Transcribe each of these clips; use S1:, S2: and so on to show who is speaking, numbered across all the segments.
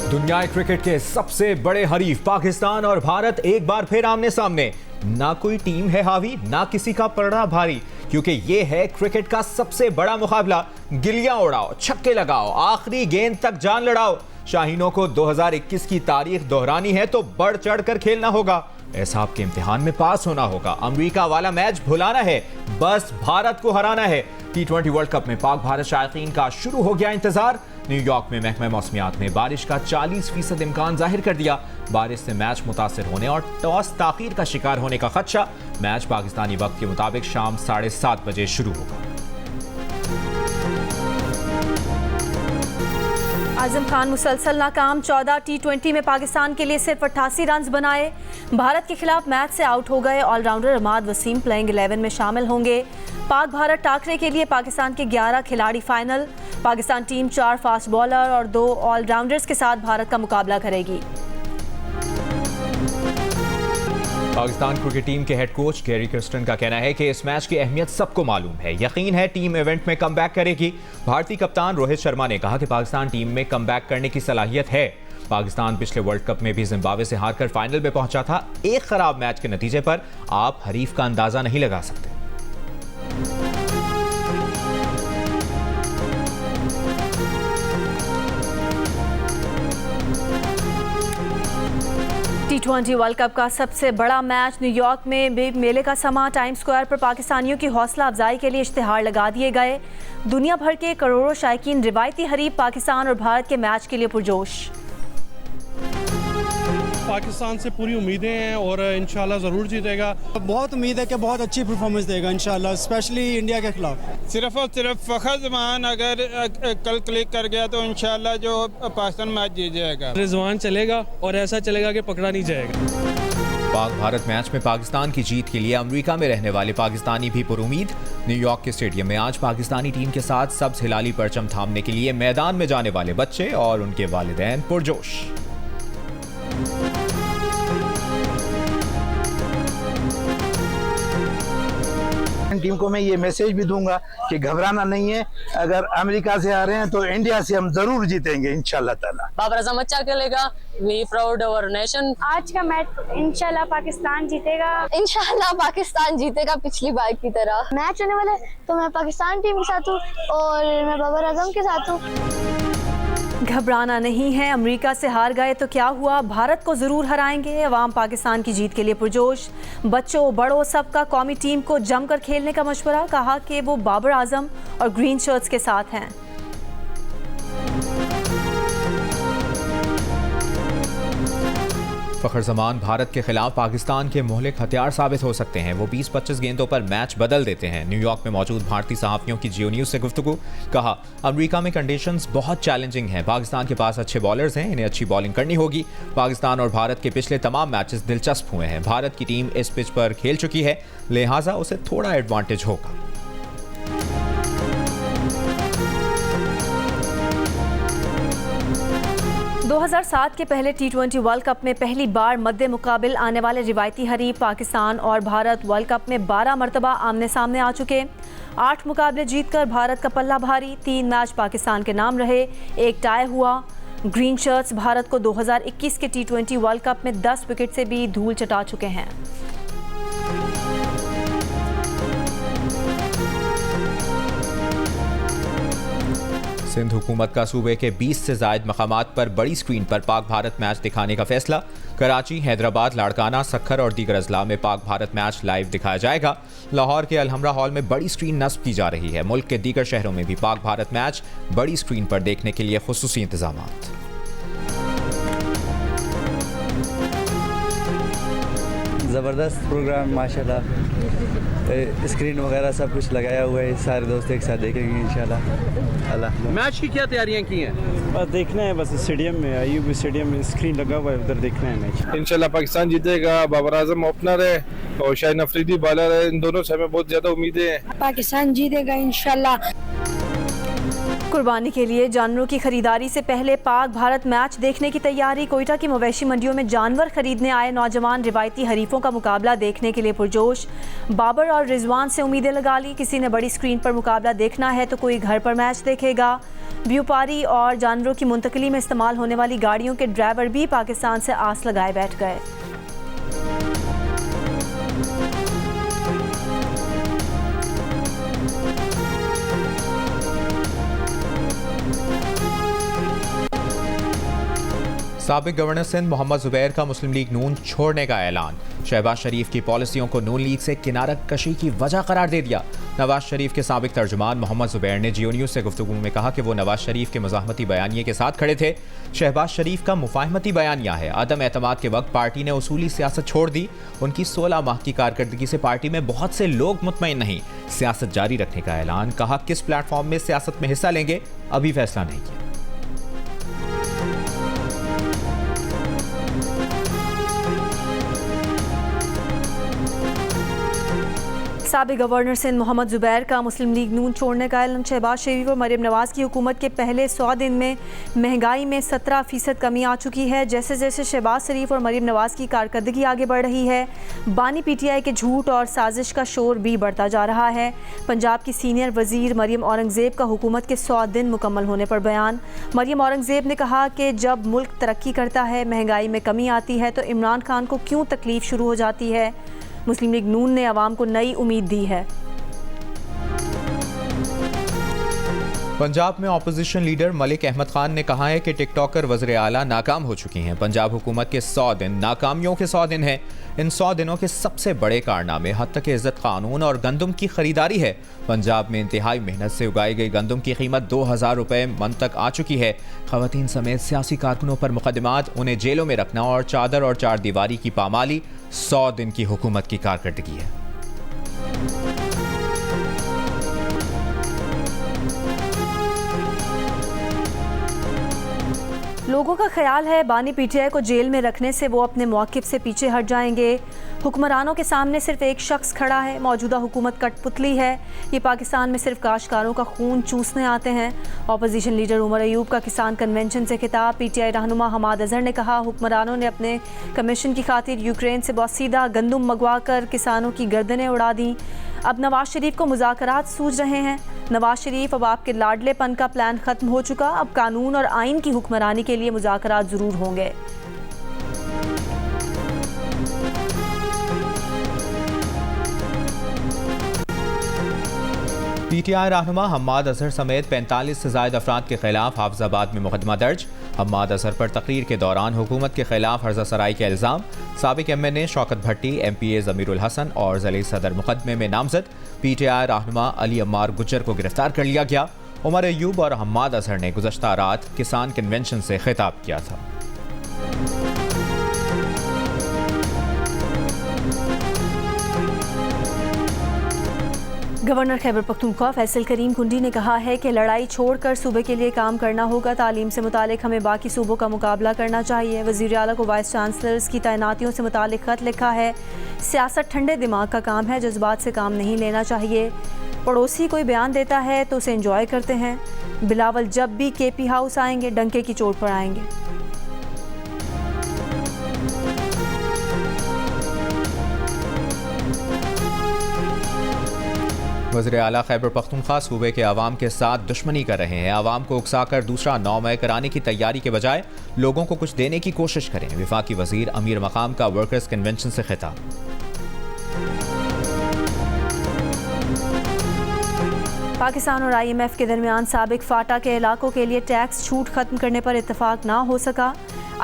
S1: दुनिया क्रिकेट के सबसे बड़े हरीफ पाकिस्तान और भारत एक बार फिर आमने सामने। ना कोई टीम है हावी, ना किसी का पलड़ा भारी, क्योंकि ये है क्रिकेट का सबसे बड़ा मुकाबला। गिल्लियां उड़ाओ, छक्के लगाओ, आखिरी गेंद तक जान लड़ाओ। शाहीनों को 2021 की तारीख दोहरानी है तो बढ़ चढ़ कर खेलना होगा। एहसाब के इम्तिहान में पास होना होगा। अमेरिका वाला मैच भुलाना है, बस भारत को हराना है। T20 वर्ल्ड कप में पाक भारत शायकीन का शुरू हो गया इंतजार। न्यूयॉर्क में महकमा मौसमियात ने बारिश का 40% इम्कान जाहिर कर दिया। बारिश से मैच मुतासिर होने और टॉस ताखीर का शिकार होने का खदशा। मैच पाकिस्तानी वक्त के मुताबिक शाम 7:30 बजे शुरू होगा।
S2: आजम खान मुसलसल नाकाम। 14 T20 में पाकिस्तान के लिए सिर्फ 88 रन बनाए। भारत के खिलाफ मैच से आउट हो गए ऑलराउंडर अहमद वसीम प्लेइंग 11 में शामिल होंगे। पाक भारत टाकरे के लिए पाकिस्तान के 11 खिलाड़ी final. Pakistan team 4 fast bowler और 2 ऑलराउंडर्स के साथ भारत का मुकाबला करेगी।
S1: पाकिस्तान क्रिकेट टीम के हेड कोच गैरी कर्स्टन का कहना है कि इस मैच की अहमियत सबको मालूम है। यकीन है टीम इवेंट में कमबैक करेगी। भारतीय कप्तान रोहित शर्मा ने कहा कि पाकिस्तान टीम में कमबैक करने की सलाहियत है। पाकिस्तान पिछले वर्ल्ड कप में भी जिम्बाब्वे से हारकर फाइनल में पहुंचा था। एक खराब मैच के नतीजे पर आप हरीफ का अंदाजा नहीं लगा सकते।
S2: T20 वर्ल्ड कप का सबसे बड़ा मैच न्यूयॉर्क में भी मेले का समा। टाइम स्क्वायर पर पाकिस्तानियों की हौसला अफजाई के लिए इश्तिहार लगा दिए गए। दुनिया भर के करोड़ों शायकीन रिवायती हरीफ पाकिस्तान और भारत के मैच के लिए पुरजोश।
S3: पाकिस्तान से पूरी उम्मीदें हैं और इंशाल्लाह ज़रूर जीतेगा।
S4: बहुत उम्मीद है कि बहुत अच्छी परफॉर्मेंस देगा इंशाल्लाह, स्पेशली इंडिया के खिलाफ।
S5: सिर्फ और सिर्फ फ़खर ज़मान अगर कल क्लिक कर गया तो इंशाल्लाह जो पाकिस्तान मैच जीत जाएगा।
S3: रिजवान चलेगा और ऐसा चलेगा कि पकड़ा नहीं जाएगा।
S1: पाक भारत मैच में पाकिस्तान की जीत के लिए अमेरिका में रहने वाले पाकिस्तानी भी पुरुमीद। न्यूयॉर्क के स्टेडियम में आज पाकिस्तानी टीम के साथ सब्ज हिलाली परचम थामने के लिए मैदान में जाने वाले बच्चे और उनके वालिदैन पुरजोश।
S6: टीम को मैं ये मैसेज भी दूंगा कि घबराना नहीं है। अगर अमेरिका से आ रहे हैं तो इंडिया से हम जरूर जीतेंगे इंशाल्लाह ताला।
S7: बाबर आजम अच्छा खेलेगा। We proud our nation.
S8: आज का मैच इंशाल्लाह पाकिस्तान जीतेगा।
S9: इंशाल्लाह पाकिस्तान जीतेगा पिछली बार की तरह।
S8: मैच होने वाला है तो मैं पाकिस्तान टीम के साथ हूँ और मैं बाबर आजम के साथ हूँ।
S2: घबराना नहीं है। अमेरिका से हार गए तो क्या हुआ, भारत को जरूर हराएंगे। अवाम पाकिस्तान की जीत के लिए पुरजोश। बच्चों बड़ों सबका कौमी टीम को जमकर खेलने का मशवरा। कहा कि वो बाबर आजम और ग्रीन शर्ट्स के साथ हैं।
S1: फखर जमान भारत के खिलाफ पाकिस्तान के मोहलिक हथियार साबित हो सकते हैं। वो 20-25 गेंदों पर मैच बदल देते हैं। न्यूयॉर्क में मौजूद भारतीय सहाफियों की जियो न्यूज से गुफ्तगू। कहा, अमेरिका में कंडीशंस बहुत चैलेंजिंग हैं। पाकिस्तान के पास अच्छे बॉलर्स हैं, इन्हें अच्छी बॉलिंग करनी होगी। पाकिस्तान और भारत के पिछले तमाम मैचेस दिलचस्प हुए हैं। भारत की टीम इस पिच पर खेल चुकी है, लिहाजा उसे थोड़ा एडवांटेज होगा।
S2: 2007 के पहले T20 वर्ल्ड कप में पहली बार मद्दे मुकाबिल आने वाले रिवायती हरीफ पाकिस्तान और भारत वर्ल्ड कप में 12 मरतबा आमने सामने आ चुके। 8 मुकाबले जीतकर भारत का पल्ला भारी। 3 मैच पाकिस्तान के नाम रहे, एक टाई हुआ। ग्रीन शर्ट्स भारत को 2021 के T20 वर्ल्ड कप में 10 विकेट से भी धूल चटा चुके हैं।
S1: सिंध हुकूमत का सूबे के 20 से ज़ायद मकामात पर बड़ी स्क्रीन पर पाक भारत मैच दिखाने का फैसला। कराची, हैदराबाद, लाड़काना, सक्खर और दीगर अजला में पाक भारत मैच लाइव दिखाया जाएगा। लाहौर के अलहमरा हॉल में बड़ी स्क्रीन नस्ब की जा रही है। मुल्क के दीगर शहरों में भी पाक भारत मैच बड़ी स्क्रीन पर देखने के लिए खुसूसी इंतजाम।
S10: ज़बरदस्त प्रोग्राम माशाल्लाह, स्क्रीन वगैरह सब कुछ लगाया हुआ है। सारे दोस्त एक साथ देखेंगे इंशाल्लाह। अल्लाह।
S3: मैच की क्या तैयारियां की हैं?
S10: बस देखना है, बस स्टेडियम में आईयूबी स्टेडियम में स्क्रीन लगा हुआ है, उधर देखना है मैच।
S5: इंशाल्लाह पाकिस्तान जीतेगा। बाबर आजम ओपनर है और शाहीन अफरीदी बॉलर है। इन दोनों से हमें बहुत ज़्यादा उम्मीदें हैं।
S8: पाकिस्तान जीतेगा इंशाल्लाह।
S2: कुर्बानी के लिए जानवरों की खरीदारी से पहले पाक भारत मैच देखने की तैयारी। कोयटा की मवेशी मंडियों में जानवर खरीदने आए नौजवान रिवायती हरीफों का मुकाबला देखने के लिए पुरजोश। बाबर और रिजवान से उम्मीदें लगा ली, किसी ने बड़ी स्क्रीन पर मुकाबला देखना है तो कोई घर पर मैच देखेगा। व्यापारी और जानवरों की मुंतकली में इस्तेमाल होने वाली गाड़ियों के ड्राइवर भी पाकिस्तान से आस लगाए बैठ गए।
S1: साबिक गवर्नर सिंध मोहम्मद जुबैर का मुस्लिम लीग नून छोड़ने का ऐलान। शहबाज शरीफ की पॉलिसियों को नून लीग से किनारा कशी की वजह करार दे दिया। नवाज शरीफ के साबिक तर्जुमान मोहम्मद जुबैर ने जियो न्यूज़ से गुफ्तगू में कहा कि वो नवाज शरीफ के मुज़ाहमती बयानिए के साथ खड़े थे। शहबाज शरीफ का मुफाहमती बयानिया है। अदम एतमाद के वक्त पार्टी ने उसूली सियासत छोड़ दी। उनकी 16 माह की कारकर्दगी से पार्टी में बहुत से लोग मुतमईन नहीं। सियासत जारी रखने का ऐलान। कहा किस प्लेटफॉर्म में सियासत में हिस्सा लेंगे अभी फैसला नहीं किया।
S2: साबिक गवर्नर सिंध मोहम्मद जुबैर का मुस्लिम लीग नून छोड़ने का ऐलान। शहबाज शरीफ और मरियम नवाज की हुकूमत के पहले 100 दिन में महंगाई में 17% कमी आ चुकी है। जैसे जैसे शहबाज शरीफ और मरियम नवाज की कारकर्दगी आगे बढ़ रही है, बानी PTI के झूठ और साजिश का शोर भी बढ़ता जा रहा है। पंजाब की सीनियर वजीर मरियम औरंगजेब का हुकूमत के 100 दिन मुकम्मल होने पर बयान। मरियम औरंगजेब ने कहा कि जब मुल्क तरक्की करता है, महंगाई में कमी आती है तो इमरान खान को क्यों तकलीफ शुरू हो जाती है। मुस्लिम लीग नून ने अवाम को नई उम्मीद दी है।
S1: पंजाब में ऑपोजिशन लीडर मलिक अहमद खान ने कहा है कि टिकटॉकर वज़ीर आला नाकाम हो चुकी हैं। पंजाब हुकूमत के 100 दिन नाकामियों के 100 दिन हैं। इन 100 दिनों के सबसे बड़े कारनामे हद तक इज़्ज़त कानून और गंदम की खरीदारी है। पंजाब में इंतहाई मेहनत से उगाई गई गंदम की कीमत 2000 रुपये मन तक आ चुकी है। ख़वातीन समेत सियासी कारकुनों पर मुकदमात, उन्हें जेलों में रखना और चादर और चार दीवारी की पामाली 100 दिन की हुकूमत की कारकर्दगी है।
S2: लोगों का ख्याल है बानी PTI को जेल में रखने से वो अपने मौक़िफ़ से पीछे हट जाएंगे। हुक्मरानों के सामने सिर्फ एक शख्स खड़ा है, मौजूदा हुकूमत कठपुतली है। ये पाकिस्तान में सिर्फ काश्तकारों का खून चूसने आते हैं। अपोजिशन लीडर उमर अयूब का किसान कन्वेंशन से खिताब। PTI रहनुमा हमाद अजहर ने कहा हुक्मरानों ने अपने कमीशन की खातिर यूक्रेन से बौसीदा गंदम मंगवा कर किसानों की गर्दनें उड़ा दी। अब नवाज शरीफ को मुज़ाकरात सूझ रहे हैं। नवाज शरीफ, अब आपके लाडलेपन का प्लान ख़त्म हो चुका, अब कानून और आइन की हुक्मरानी के लिए मुज़ाकरात ज़रूर होंगे।
S1: PTI रहनुमा हम्माद अजहर समेत 45 से ज़ायद अफराद के खिलाफ हाफिजाबाद में मुकदमा दर्ज। हम्माद अजहर पर तकरीर के दौरान हुकूमत के खिलाफ हर्जा सराई के इल्ज़ाम। साबिक MNA शौकत भट्टी, MPA ज़मीरुल हसन और जलील सदर मुकदमे में नामजद। PTI रहनुमा अली अम्मार गुज्जर को गिरफ्तार कर लिया गया। उमर अयूब और हम्माद अजहर ने गुज़श्ता रात किसान कन्वेंशन से खिताब किया था।
S2: गवर्नर खैबर पख्तूनख्वा फैसल करीम कुंडी ने कहा है कि लड़ाई छोड़कर सूबे के लिए काम करना होगा। तालीम से मुतालिक हमें बाकी सूबों का मुकाबला करना चाहिए। वज़ीर आला को वाइस चांसलर्स की तैनातियों से मुतालिक खत लिखा है। सियासत ठंडे दिमाग का काम है, जज्बात से काम नहीं लेना चाहिए। पड़ोसी कोई बयान देता है तो उसे एंजॉय करते हैं। बिलावल जब भी KP हाउस आएंगे डंके की चोट पर आएंगे।
S1: वज़ीर आला खैबर पख्तूनख्वा सूबे के अवाम के साथ दुश्मनी कर रहे हैं। अवाम को उकसाकर दूसरा 9 मई कराने की तैयारी के बजाय लोगों को कुछ देने की कोशिश करें। विफाकी वज़ीर अमीर मकाम का वर्कर्स कन्वेंशन से खिताब।
S2: पाकिस्तान और IMF के दरमियान साबिक फाटा के इलाकों के लिए टैक्स छूट खत्म करने पर इत्तफाक ना हो सका।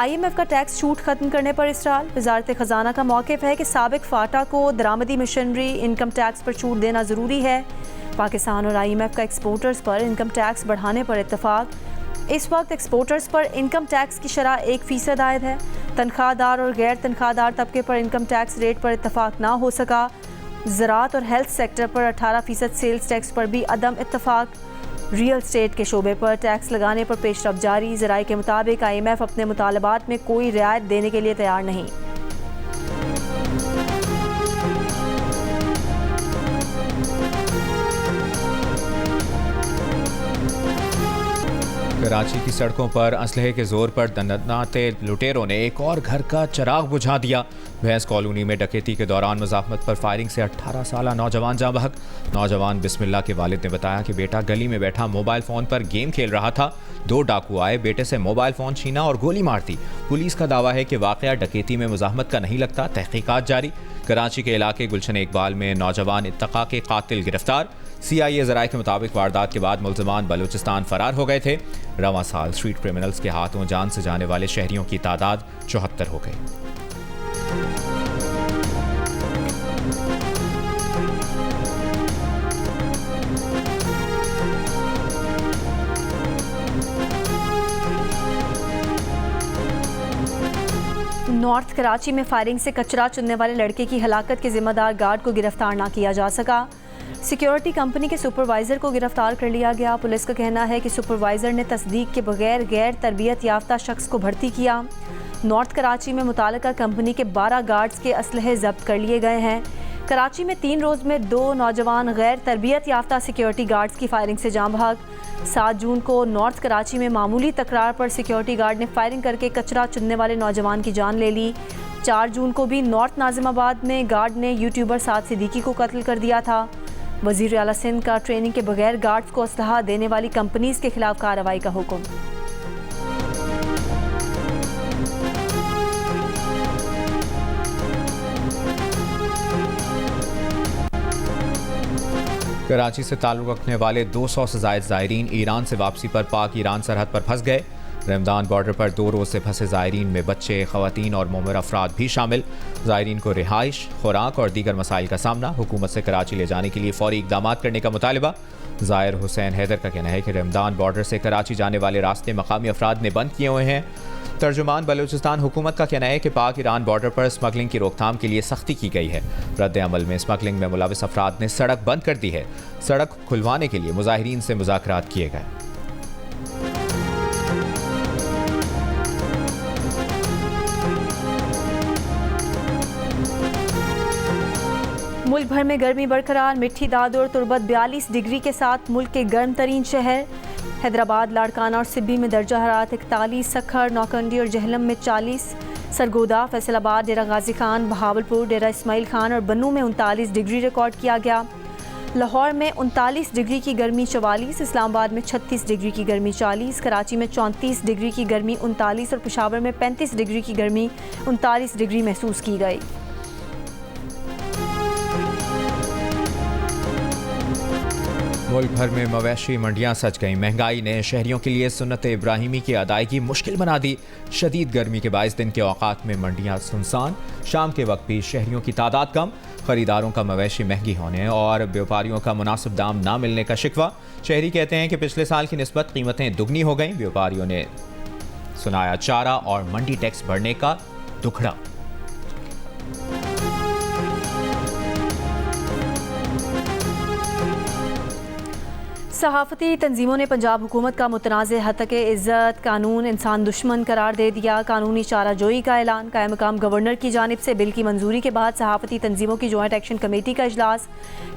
S2: IMF का टैक्स छूट खत्म करने पर इसरार। वजारत ख़जाना का मौक़िफ़ है कि साबिक फाटा को दरामदी मिशनरी इनकम टैक्स पर छूट देना ज़रूरी है। पाकिस्तान और IMF का एक्सपोर्टर्स पर इनकम टैक्स बढ़ाने पर इत्तफाक। इस वक्त एक्सपोर्टर्स पर इनकम टैक्स की शरह 1% आयद है। तनख्वाहदार और गैर तनख्वाहदार तबके पर इनकम टैक्स रेट पर इत्तफाक ना हो सका। ज़राअत और हेल्थ सेक्टर पर 18% सेल्स टैक्स पर भी अदम इत्तफाक। रियल स्टेट के शोबे पर टैक्स लगाने पर पेशरफ जारी। ज़राए के मुताबिक IMF अपने मुतालबात में कोई रियायत देने के लिए तैयार नहीं।
S1: कराची की सड़कों पर असलहे के जोर पर दंदनाते लुटेरों ने एक और घर का चिराग बुझा दिया। भैंस कॉलोनी में डकैती के दौरान मुजाफमत पर फायरिंग से 18 साल नौजवान जाँ बहक। नौजवान बिस्मिल्लाह के वालिद ने बताया कि बेटा गली में बैठा मोबाइल फ़ोन पर गेम खेल रहा था। 2 डाकू आए, बेटे से मोबाइल फ़ोन छीना और गोली मार दी। पुलिस का दावा है कि वाक़या डकैती में मुजाहमत का नहीं लगता, तहकीकात जारी। कराची के इलाके गुलशन इकबाल में नौजवान इत्तका के कातिल गिरफ्तार। CIA ज़राए के मुताबिक वारदात के बाद मुल्ज़िमान बलूचिस्तान फरार हो गए थे। रवां साल स्ट्रीट क्रिमिनल्स के हाथों जान से जाने वाले शहरियों की तादाद 74 हो गई।
S2: नॉर्थ कराची में फायरिंग से कचरा चुनने वाले लड़के की हलाकत के जिम्मेदार गार्ड को गिरफ्तार ना किया जा सका। सिक्योरिटी कंपनी के सुपरवाइज़र को गिरफ्तार कर लिया गया। पुलिस का कहना है कि सुपरवाइज़र ने तस्दीक के बगैर गैर तरबियत याफ्ता शख्स को भर्ती किया। नॉर्थ कराची में मुतालिका कंपनी के 12 गार्ड्स के असलहे जब्त कर लिए गए हैं। कराची में 3 रोज़ में 2 नौजवान गैर तरबियत याफ्ता सिक्योरिटी गार्ड्स की फायरिंग से जाँ बहक। 7 जून को नॉर्थ कराची में मामूली तकरार पर सिक्योरिटी गार्ड ने फायरिंग करके कचरा चुनने वाले नौजवान की जान ले ली। 4 जून को भी नॉर्थ नाजिमाबाद में गार्ड ने यूट्यूबर साद सिद्दीकी को कत्ल कर दिया था। वज़ीर आला सिंध का ट्रेनिंग के बगैर गार्ड्स को असलहा देने वाली कंपनीज के खिलाफ कार्रवाई का हुक्म।
S1: कराची से ताल्लुक़ रखने वाले 200 से ज़ायद ज़ायरीन ईरान से वापसी पर पाक ईरान सरहद पर फंस गए। रमदान बॉर्डर पर 2 रोज़ से फंसे ज़ायरीन में बच्चे, ख़वातीन और मुमर अफराद भी शामिल। ज़ायरीन को रिहाइश, खुराक और दीगर मसाइल का सामना। हुकूमत से कराची ले जाने के लिए फ़ौरी इक़दाम करने का मुतालिबा। ज़ाहिर हुसैन हैदर का कहना है कि रमदान बॉर्डर से कराची जाने वाले रास्ते मकामी अफराद ने बंद किए हुए हैं। तर्जुमान बलूचिस्तान हुकूमत का कहना है कि पाक ईरान बॉर्डर पर स्मगलिंग की रोकथाम के लिए सख्ती की गई है। रद्द अमल में स्मगलिंग में मुलविस अफराद ने सड़क बंद कर दी है। सड़क खुलवाने के लिए मुजाहिरीन से मुज़ाकरात किए गए।
S2: मुल्क भर में गर्मी बरकरार। मिट्टी दाद और तुरबत 42 डिग्री के साथ मुल्क के गर्म तरीन शहर। हैदराबाद, लाड़काना और सिब्बी में दर्जा हरारत 41, सखर, नौकंडी और जहलम में 40, सरगोदा, फैसलाबाद, डेरा गाजी खान, बहावलपुर, डेरा इस्माइल खान और बन्नू में 39 डिग्री रिकॉर्ड किया गया। लाहौर में 39 डिग्री की गर्मी 44, इस्लामाबाद में 36 डिग्री की गर्मी 40, कराची में 34 डिग्री की गर्मी 39 और पेशावर में 35 डिग्री की गर्मी 39 डिग्री महसूस की गई।
S1: मुल्क भर में मवेशी मंडियां सज गईं। महंगाई ने शहरियों के लिए सुन्नत इब्राहिमी की अदायगी मुश्किल बना दी। शदीद गर्मी के बाइस दिन के औकात में मंडियां सुनसान। शाम के वक्त भी शहरियों की तादाद कम। खरीदारों का मवेशी महंगी होने और व्यापारियों का मुनासिब दाम ना मिलने का शिकवा। शहरी कहते हैं कि पिछले साल की निस्बत कीमतें दुगनी हो गईं। व्यापारियों ने सुनाया चारा और मंडी टैक्स बढ़ने का दुखड़ा।
S2: सहाफ़ती तंजीमों ने पंजाब हुकूमत का मुतनाज़ हतक़ इज़्ज़त कानून इंसान दुश्मन करार दे दिया। कानूनी चाराजोई का ऐलान। कायम मकाम गवर्नर की जानिब से बिल की मंजूरी के बाद सहाफ़ती तंजीमों की जॉइंट एक्शन कमेटी का इजलास।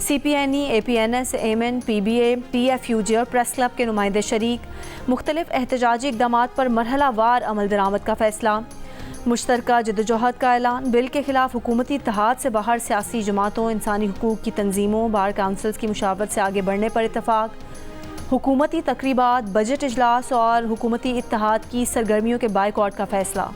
S2: CPNE, APNS, AMN, PBA, PFUJ और प्रेस क्लब के नुमाइंदे शरीक। मुख्तलिफ एहतजाजी इक़दामात पर मरहलावार अमल दरामद का फ़ैसला। मुश्तरका जद्दोजहद का ऐलान। बिल के खिलाफ हुकूमती इत्तेहाद से बाहर सियासी जमातों, इंसानी हुकूक की तंजीमों, बार काउंसिल्स की मुशावरत से आगे बढ़ने पर इत्तफाक। हुकूमती तकरीबात, बजट इजलास और हुकूमती इत्तेहाद की सरगर्मियों के बायकॉट का फैसला।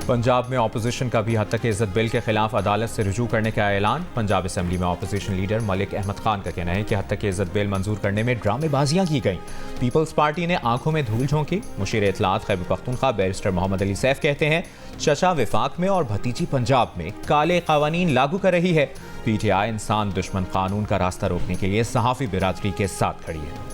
S1: पंजाब में ऑपोजिशन का भी हद तक इज्जत बिल के खिलाफ अदालत से रुजू करने का ऐलान। पंजाब असेंबली में ऑपोजिशन लीडर मलिक अहमद खान का कहना है कि हद तक इज्जत बिल मंजूर करने में ड्रामेबाजियां की गईं। पीपल्स पार्टी ने आंखों में धूल झोंकी। मुशीर इत्तलात खैबर पख्तूनख्वा बैरिस्टर मोहम्मद अली सैफ कहते हैं चचा विफाक में और भतीजी पंजाब में काले कानून लागू कर रही है। PTI इंसान दुश्मन कानून का रास्ता रोकने के लिए सहाफ़ी बिरादरी के साथ खड़ी है।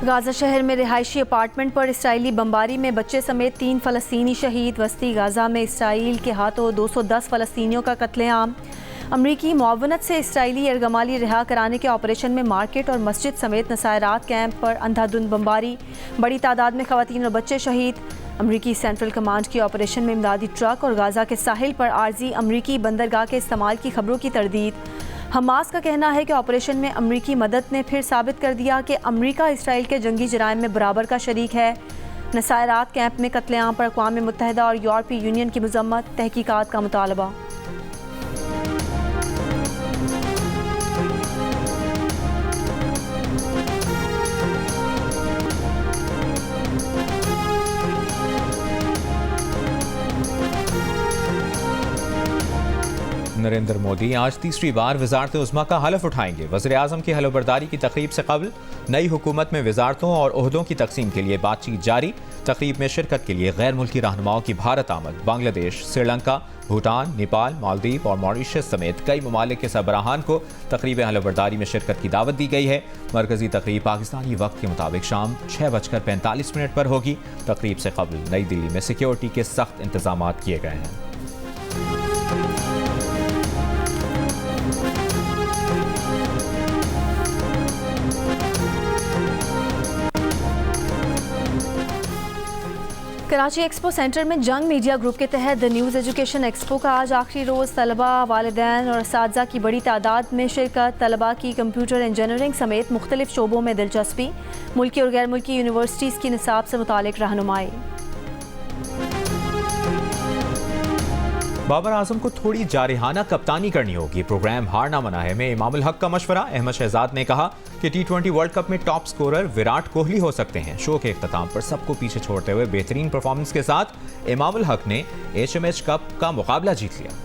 S2: गाज़ा शहर में रिहायशी अपार्टमेंट पर इसराइली बमबारी में बच्चे समेत 3 फ़लस्तीनी शहीद। वस्ती गाज़ा में इसराइल के हाथों 210 फ़लस्तीनियों का कत्लेआम। अमरीकी मुआवनत से इसराइली यरगमाली रिहा कराने के ऑपरेशन में मार्केट और मस्जिद समेत नसायरात कैंप पर अंधाधुंध बमबारी। बड़ी तादाद में ख़वातीन और बच्चे शहीद। अमरीकी सेंट्रल कमांड की ऑपरेशन में इमदादी ट्रक और गाज़ा के साहिल पर आर्जी अमरीकी बंदरगाह के इस्तेमाल की खबरों की तरदीद। हमास का कहना है कि ऑपरेशन में अमरीकी मदद ने फिर साबित कर दिया कि अमरीका इसराइल के जंगी जराइम में बराबर का शरीक है। नसायरात कैंप में कत्लेआम पर अक़वाम मुत्तहिदा और यूरोपीय यूनियन की मज़म्मत, तहकीकात का मुतालबा।
S1: नरेंद्र मोदी आज तीसरी बार वज़ारत उज़्मा का हलफ उठाएंगे। वज़ीर-ए-आज़म की हलफबरदारी की तकरीब से कबल नई हुकूमत में वज़ारतों और ओहदों की तकसीम के लिए बातचीत जारी। तकरीब में शिरकत के लिए गैर मुल्की रहनुमाओं की भारत आमद। बांग्लादेश, श्रीलंका, भूटान, नेपाल, मालदीव और मॉरिशस समेत कई ममालिक के सरबराहान को तकरीब हलफबरदारी में शिरकत की दावत दी गई है। मरकजी तकरीब पाकिस्तानी वक्त के मुताबिक शाम 6:45 पर होगी। तकरीब से कबल नई दिल्ली में सिक्योरिटी के सख्त इंतजाम किए गए हैं।
S2: कराची एक्सपो सेंटर में जंग मीडिया ग्रुप के तहत द न्यूज़ एजुकेशन एक्सपो का आज आखिरी रोज़ तलबा, वालिदैन और असातिज़ा की बड़ी तादाद में शिरकत। तलबा की कंप्यूटर इंजीनियरिंग समेत मुख्तलिफ शोबों में दिलचस्पी। मुल्की और गैर मुल्की यूनिवर्सिटीज़ की निसाब से मुतालिक रहनुमाई।
S1: बाबर आजम को थोड़ी जारिहाना कप्तानी करनी होगी। प्रोग्राम हार ना मना है में इमामुल हक का मशवरा। अहमद शहजाद ने कहा कि T20 वर्ल्ड कप में टॉप स्कोरर विराट कोहली हो सकते हैं। शो के इख्तिताम पर सबको पीछे छोड़ते हुए बेहतरीन परफॉर्मेंस के साथ इमामुल हक ने HMH कप का मुकाबला जीत लिया।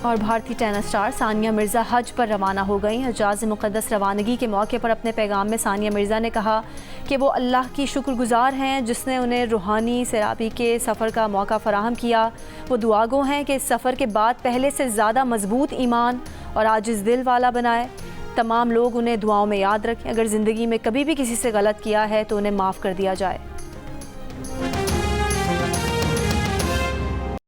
S2: और भारतीय टेनिस स्टार सानिया मिर्ज़ा हज पर रवाना हो गई। हजाज मुक़द्दस रवानगी के मौके पर अपने पैगाम में सानिया मिर्ज़ा ने कहा कि वो अल्लाह की शुक्रगुजार हैं जिसने उन्हें रूहानी सैराबी के सफ़र का मौका फ़राहम किया। वो दुआगो हैं कि इस सफ़र के बाद पहले से ज़्यादा मजबूत ईमान और आजिज़ दिल वाला बनाए। तमाम लोग उन्हें दुआओं में याद रखें। अगर ज़िंदगी में कभी भी किसी से गलत किया है तो उन्हें माफ़ कर दिया जाए।